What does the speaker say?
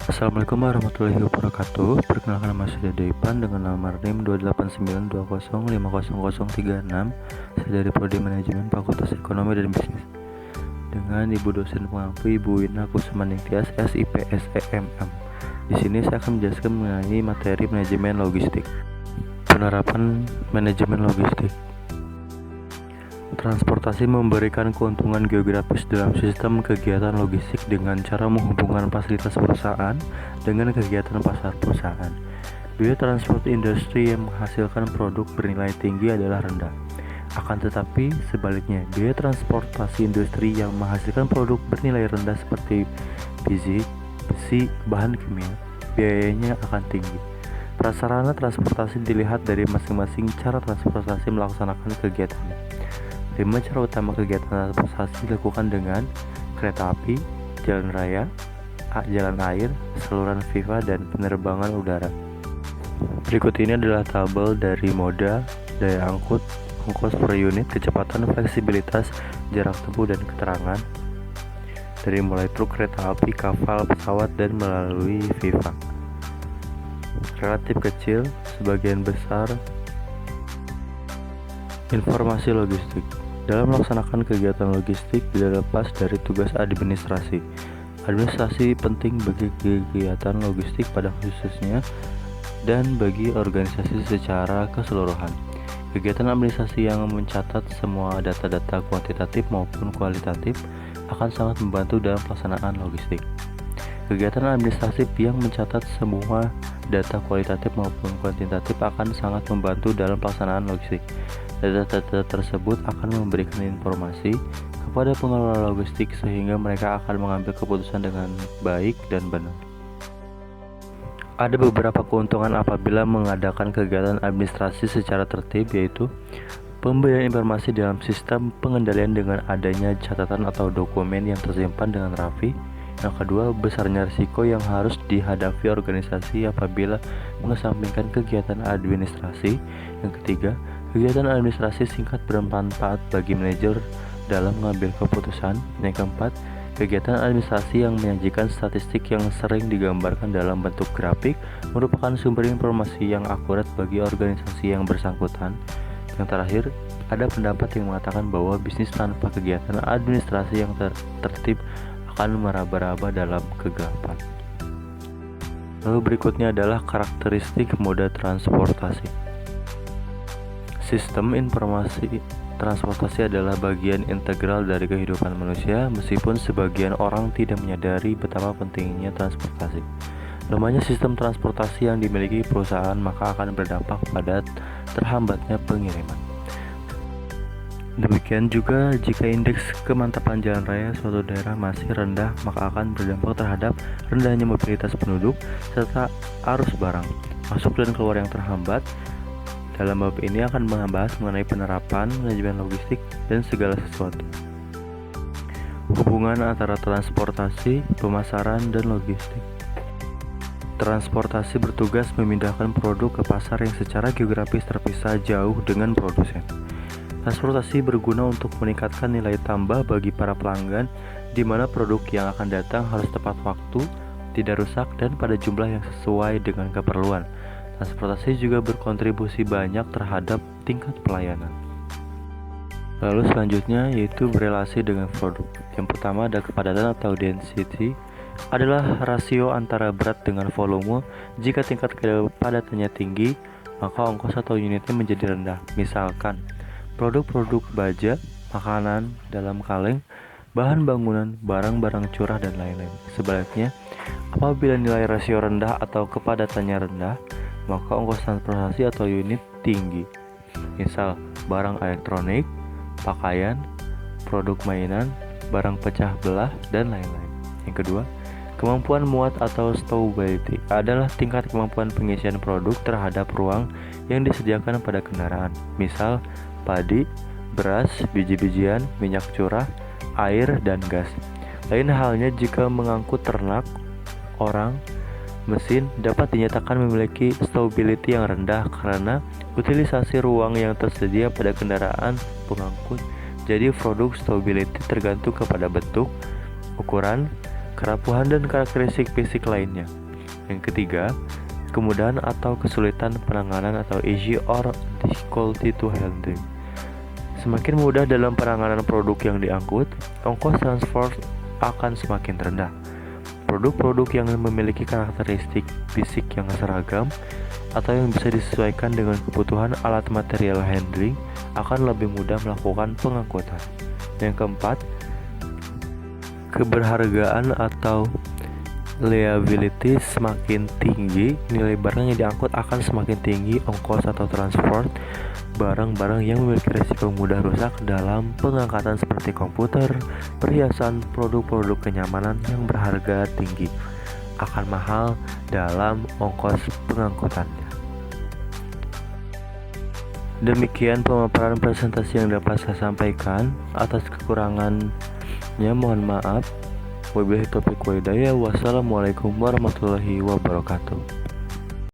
Assalamualaikum warahmatullahi wabarakatuh. Perkenalkan, nama saya Daipan dengan nomor NIM 28920500036. Saya dari Prodi Manajemen Fakultas Ekonomi dan Bisnis. Dengan Ibu dosen pengampu Ibu Wina Kusmaningtyas SIP SEMM. Di sini saya akan menjelaskan mengenai materi manajemen logistik. Penerapan manajemen logistik. Transportasi memberikan keuntungan geografis dalam sistem kegiatan logistik dengan cara menghubungkan fasilitas perusahaan dengan kegiatan pasar perusahaan. Biaya transport industri yang menghasilkan produk bernilai tinggi adalah rendah. Akan tetapi sebaliknya, biaya transportasi industri yang menghasilkan produk bernilai rendah seperti besi, bahan kimia, biayanya akan tinggi. Prasarana transportasi dilihat dari masing-masing cara transportasi melaksanakan kegiatannya. 5 cara utama kegiatan transportasi dilakukan dengan kereta api, jalan raya, jalan air, saluran pipa, dan penerbangan udara. Berikut ini adalah tabel dari moda, daya angkut, ongkos per unit, kecepatan, fleksibilitas, jarak tempuh, dan keterangan dari mulai truk, kereta api, kapal, pesawat, dan melalui pipa. Relatif kecil, sebagian besar. Informasi logistik. Dalam melaksanakan kegiatan logistik tidak lepas dari tugas administrasi. Administrasi penting bagi kegiatan logistik pada khususnya dan bagi organisasi secara keseluruhan. Kegiatan administrasi yang mencatat semua data-data kuantitatif maupun kualitatif akan sangat membantu dalam pelaksanaan logistik. Kegiatan administratif yang mencatat semua data kualitatif maupun kuantitatif akan sangat membantu dalam pelaksanaan logistik. Data-data tersebut akan memberikan informasi kepada pengelola logistik sehingga mereka akan mengambil keputusan dengan baik dan benar. Ada beberapa keuntungan apabila mengadakan kegiatan administrasi secara tertib, yaitu pemberian informasi dalam sistem pengendalian dengan adanya catatan atau dokumen yang tersimpan dengan rapi. Yang kedua, besarnya risiko yang harus dihadapi organisasi apabila mengesampingkan kegiatan administrasi. Yang ketiga, kegiatan administrasi singkat bermanfaat bagi manajer dalam mengambil keputusan. Yang keempat, kegiatan administrasi yang menyajikan statistik yang sering digambarkan dalam bentuk grafik merupakan sumber informasi yang akurat bagi organisasi yang bersangkutan. Yang terakhir, ada pendapat yang mengatakan bahwa bisnis tanpa kegiatan administrasi yang tertib akan meraba-raba dalam kegelapan. Lalu berikutnya adalah karakteristik moda transportasi. Sistem informasi transportasi adalah bagian integral dari kehidupan manusia, meskipun sebagian orang tidak menyadari betapa pentingnya transportasi. Lemahnya sistem transportasi yang dimiliki perusahaan maka akan berdampak pada terhambatnya pengiriman. Demikian juga jika indeks kemantapan jalan raya suatu daerah masih rendah, maka akan berdampak terhadap rendahnya mobilitas penduduk serta arus barang masuk dan keluar yang terhambat. Dalam bab ini akan membahas mengenai penerapan manajemen logistik dan segala sesuatu. Hubungan antara transportasi, pemasaran, dan logistik. Transportasi bertugas memindahkan produk ke pasar yang secara geografis terpisah jauh dengan produsen. Transportasi berguna untuk meningkatkan nilai tambah bagi para pelanggan, di mana produk yang akan datang harus tepat waktu, tidak rusak, dan pada jumlah yang sesuai dengan keperluan. Transportasi juga berkontribusi banyak terhadap tingkat pelayanan. Lalu selanjutnya yaitu berelasi dengan produk. Yang pertama ada kepadatan atau density, adalah rasio antara berat dengan volume. Jika tingkat kepadatannya tinggi, maka ongkos atau unitnya menjadi rendah. Misalkan produk-produk baja, makanan dalam kaleng, bahan bangunan, barang-barang curah, dan lain-lain. Sebaliknya, apabila nilai rasio rendah atau kepadatannya rendah, maka ongkos transportasi atau unit tinggi. Misal, barang elektronik, pakaian, produk mainan, barang pecah belah, dan lain-lain. Yang kedua, kemampuan muat atau stowability adalah tingkat kemampuan pengisian produk terhadap ruang yang disediakan pada kendaraan. Misal, padi, beras, biji-bijian, minyak curah, air, dan gas. Lain halnya jika mengangkut ternak, orang, mesin dapat dinyatakan memiliki stowability yang rendah karena utilisasi ruang yang tersedia pada kendaraan pengangkut. Jadi produk stowability tergantung kepada bentuk, ukuran, kerapuhan dan karakteristik fisik lainnya. Yang ketiga, kemudahan atau kesulitan penanganan atau easy or difficulty to handling. Semakin mudah dalam penanganan produk yang diangkut, ongkos transport akan semakin rendah. Produk-produk yang memiliki karakteristik fisik yang seragam atau yang bisa disesuaikan dengan kebutuhan alat material handling akan lebih mudah melakukan pengangkutan. Yang keempat, keberhargaan atau liability semakin tinggi, nilai barang yang diangkut akan semakin tinggi. Ongkos atau transport barang-barang yang memiliki risiko mudah rusak dalam pengangkatan seperti komputer, perhiasan, produk-produk kenyamanan yang berharga tinggi akan mahal dalam ongkos pengangkutannya. Demikian pemaparan presentasi yang dapat saya sampaikan. Atas kekurangannya mohon maaf. Wabillahi taufiq wal hidayah. Wassalamualaikum warahmatullahi wabarakatuh.